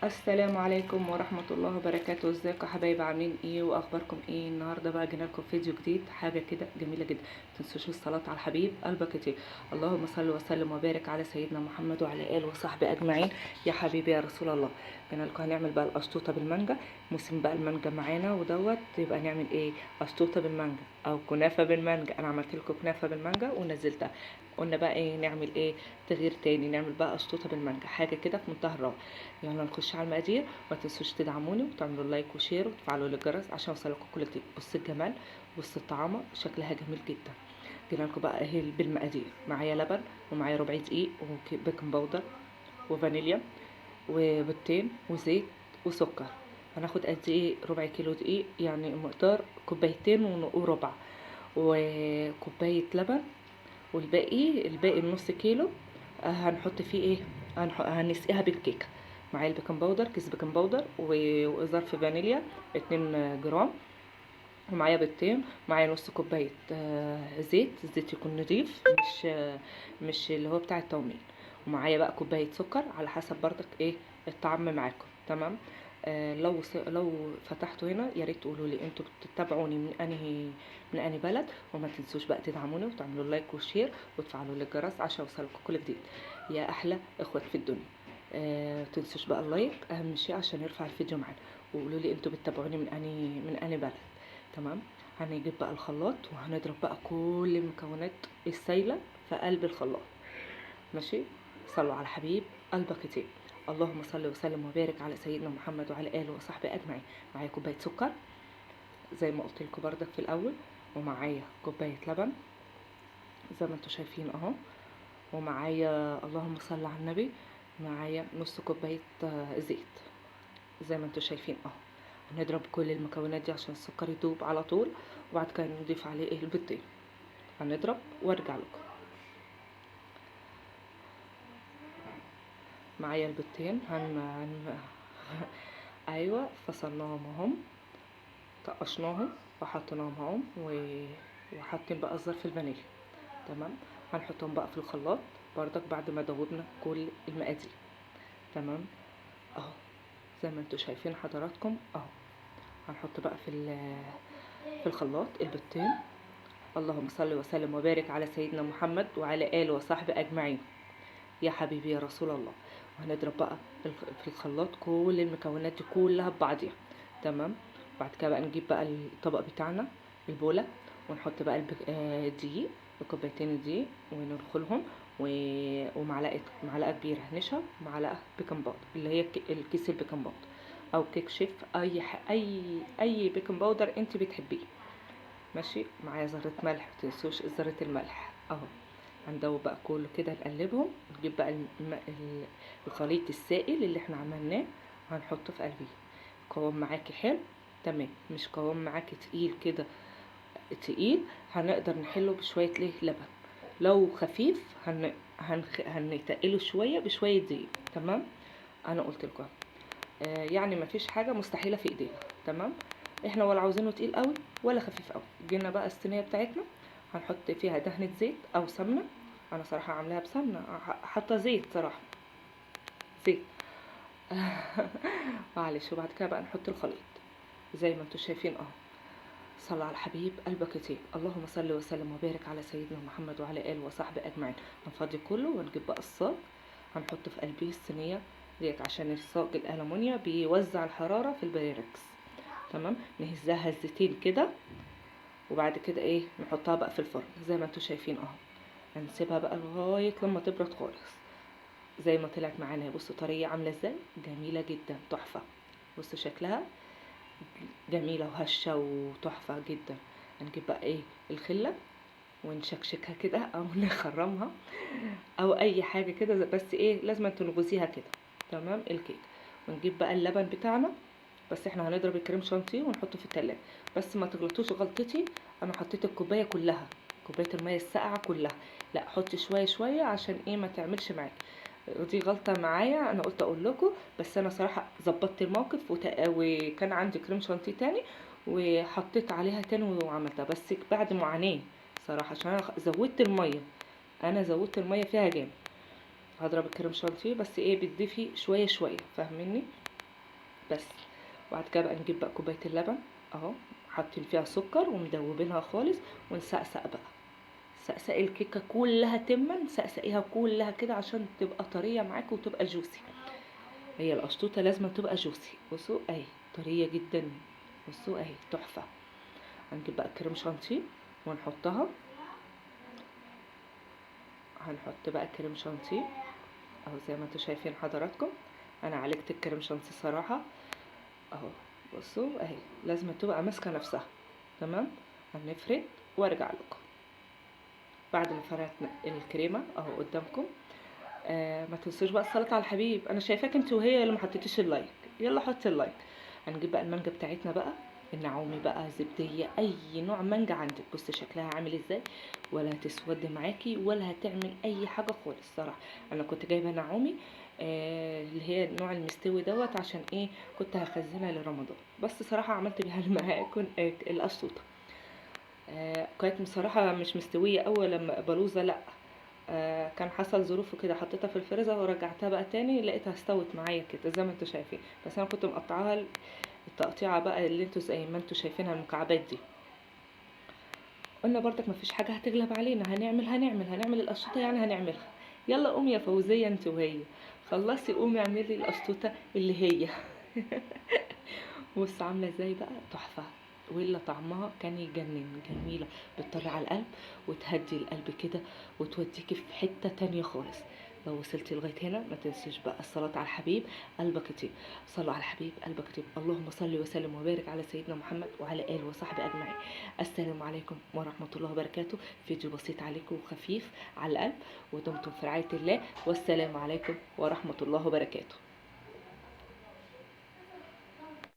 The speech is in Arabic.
السلام عليكم ورحمة الله وبركاته. ازيكم يا حبايبي؟ عاملين ايه واخباركم ايه؟ النهارده بقى جينا لكم فيديو جديد، حاجه كده جميله جدا. متنسوش الصلاه على الحبيب قلبك كتير. اللهم صل وسلم وبارك على سيدنا محمد وعلى اله وصحبه اجمعين. يا حبيبي يا رسول الله، جينا لكم هنعمل بقى القشطوطه بالمانجا. موسم بقى المانجا معانا ودوت، يبقى نعمل ايه؟ قشطوطه بالمانجا او كنافه بالمانجا. انا عملت لكم كنافه بالمانجا ونزلتها. قلنا بقى ايه نعمل؟ ايه تغيير تاني؟ نعمل بقى قشطوطه بالمانجا، حاجه كده في منتهى الروعه. يلا نخش على المقادير. ما تنسوش تدعموني وتعملوا لايك وشير وتفعلوا الجرس عشان يوصلكم كل جديد. بص الجمال، بص الطعامه، شكلها جميل جدا. جينا لكم بقى اهي بالمقادير. معايا لبن، ومعايا ربع دقيق، وبيكنج باودر، وفانيليا، وبيضتين، وزيت، وسكر. هناخد قد ايه؟ ربع كيلو دقيق، يعني مقدار كوبايتين وربع، وكوبايه لبن. والباقي النص كيلو هنحط فيه ايه؟ هنسقيها بالكيكه. معايا البيكنج باودر، كيس بيكنج باودر، وظرف فانيليا 2 جرام، ومعايا بيضتين، معايا نص كوبايه زيت. الزيت يكون نضيف، مش اللي هو بتاع التومين. ومعايا بقى كوبايه سكر على حسب برضك ايه الطعم معاكم. تمام. لو فتحتوا هنا يا ريت تقولوا لي انتوا بتتابعوني من انهي بلد. وما تنسوش بقى تدعموني وتعملوا لايك وشير وتفعلوا الجرس عشان يوصلكم كل جديد. يا احلى اخوات في الدنيا. تنسوش بقى اللايك اهم شيء عشان يرفع الفيديو معانا. وقولوا لي انتوا بتتابعوني من انهي بلد. تمام. هنجيب بقى الخلاط وهنضرب بقى كل المكونات السايله في قلب الخلاط. ماشي. صلوا على الحبيب قلبك كتير. اللهم صل وسلم وبارك على سيدنا محمد وعلى اله وصحبه اجمعين. معايا كوبايه سكر زي ما قلت لكم بردك في الاول، ومعايا كوبايه لبن زي ما انتم شايفين اهو، ومعايا اللهم صل على النبي، معايا نص كوبايه زيت زي ما انتم شايفين اهو. هنضرب كل المكونات دي عشان السكر يدوب على طول، وبعد كده نضيف عليه ايه؟ البيضتين. هنضرب وارجع لكم. معايا البيضتين ايوه فصلناهم اهم، طقشناهم وحطيناهم اهم وحاطين بقى ظرف الفانيليا. تمام. هنحطهم بقى في الخلاط بردك بعد ما دوبنا كل المقادير. تمام اهو زي ما انتوا شايفين حضراتكم اهو. هنحط بقى في الخلاط البيضتين. اللهم صل وسلم وبارك على سيدنا محمد وعلى اله وصحبه اجمعين. يا حبيبي يا رسول الله. وهنضرب بقى في الخلاط كل المكونات دي كلها ببعضيها. تمام. بعد كده بقى نجيب بقى الطبق بتاعنا، البولة، ونحط بقى الدقيق، كوبايتين الدقيق وندخلهم، معلقه كبيره نشا، معلقه بيكنج باودر اللي هي الكيس البيكنج باودر، او كيك شيف، اي بيكنج باودر انت بتحبيه. ماشي. معايا ذرة ملح، متنسوش ذرة الملح اهو. هندوب بقى كله كده نقلبهم. نجيب بقى الخليط السائل اللي احنا عملناه، هنحطه في قلبيه. قوام معاكي حلو تمام، مش قوام معاكي تقيل كده تقيل، هنقدر نحله بشوية لبن. لو خفيف هنتقله شوية بشوية دقيق. تمام. انا قلت لكم يعني مفيش حاجة مستحيلة في ايدينا. تمام. احنا ولا عاوزينه تقيل قوي ولا خفيف قوي. جينا بقى الصينية بتاعتنا هنحط فيها دهنة زيت او سمنة. انا صراحة عاملاها بسمنة، حاطة زيت صراحة، زيت. معلش. وبعد كده بقى نحط الخليط زي ما انتوا شايفين اهو. صلى على الحبيب قلبك كتير. اللهم صل وسلم وبارك على سيدنا محمد وعلى اله وصحبه اجمعين. هنفضي كله ونجيب بقى الصاج، هنحط في قلبيه الصينيه ديت عشان الصاج الالومنيا بيوزع الحراره في البايركس. تمام. نهزها هزتين كده، وبعد كده ايه نحطها بقى في الفرن زي ما انتوا شايفين اهو. هنسيبها بقى لغايه لما تبرد خالص. زي ما طلعت معانا، بصوا طريه عامله ازاي، جميله جدا، تحفه. بصوا شكلها جميلة وهشة وتحفة جدا. هنجيب بقى ايه؟ الخلة، ونشكشكها كده او نخرمها او اي حاجة كده، بس ايه لازم تنغزيها كده. تمام. الكيك. ونجيب بقى اللبن بتاعنا، بس احنا هنضرب الكريم شانتيه ونحطه في التلاجة. بس ما تغلطوش غلطتي، انا حطيت الكوباية كلها، كوباية المية الساقعة كلها. لا، حطي شوية شوية عشان ايه ما تعملش معاكي. دي غلطة معايا، انا قلت اقول لكم، بس انا صراحة ظبطت الموقف وكان عندي كريم شانتيه تاني وحطيت عليها تاني وعملتها، بس بعد معاناة صراحة عشان انا زودت المية. انا زودت المية فيها جامد. هضرب الكريم شانتيه بس ايه بتضيفي شوية شوية، فاهميني؟ بس. وبعد كده بقى نجيب بقى كوبايه اللبن اهو، حاطين فيها سكر ومدوبينها خالص، ونسقسق بقى. سقسقي الكيكه كلها تما، سقسقيها كلها كده عشان تبقى طريه معاك وتبقى جوسي. هي القشطوطه لازم تبقى جوسي. بصوا اهي طريه جدا، بصوا اهي تحفه. هنجيب بقى كريم شانتيه ونحطها. هنحط بقى كريم شانتيه اهو زي ما انتوا شايفين حضراتكم. انا عالجت الكريم شانتيه صراحه اهو. بصوا اهي لازم تبقى ماسكه نفسها. تمام. هنفرد وارجع لكم بعد ما فردنا الكريمه اهو قدامكم. ما تنسوش بقى الصلاه على الحبيب. انا شايفاك انت وهي اللي ما حطيتيش اللايك، يلا حطي اللايك. هنجيب بقى المانجا بتاعتنا بقى، النعومي بقى، زبديه، اي نوع مانجا عندك. بصي شكلها عامل ازاي، ولا هتسود معاكي ولا هتعمل اي حاجه خالص صراحه. انا كنت جايبه نعومي اللي هي النوع المستوي دوت، عشان ايه؟ كنت هخزنها لرمضان. بس صراحه عملت بيها المعاكن القشطوطه. كانت بصراحه مش مستويه اول لما بلوزه، لا. كان حصل ظروف كده، حطيتها في الفريزر ورجعتها بقى تاني، لقيتها استوت معايا كده زي ما انتوا شايفين. بس انا كنت مقطعاها التقطيعه بقى اللي انتوا زي ما انتوا شايفينها المكعبات دي. قلنا برضك مفيش حاجه هتغلب علينا، هنعمل القشطوطه يعني هنعملها. يلا قومي يا فوزيه انت وهي، خلصي قومي اعملي القشطوطه اللي هي. بص عامله ازاي بقى، تحفه. ولا طعمها كان يجنن، جميله، بتطلع على القلب وتهدي القلب كده، وتوديكي في حته تانية خالص. لو وصلتي لغايه هنا ما تنسيش بقى الصلاه على الحبيب قلبك يطيب. صلوا على الحبيب قلبك يطيب. اللهم صل وسلم وبارك على سيدنا محمد وعلى اله وصحبه اجمعين. السلام عليكم ورحمه الله وبركاته. فيديو بسيط عليكم وخفيف على القلب، ودمتم في رعايه الله، والسلام عليكم ورحمه الله وبركاته.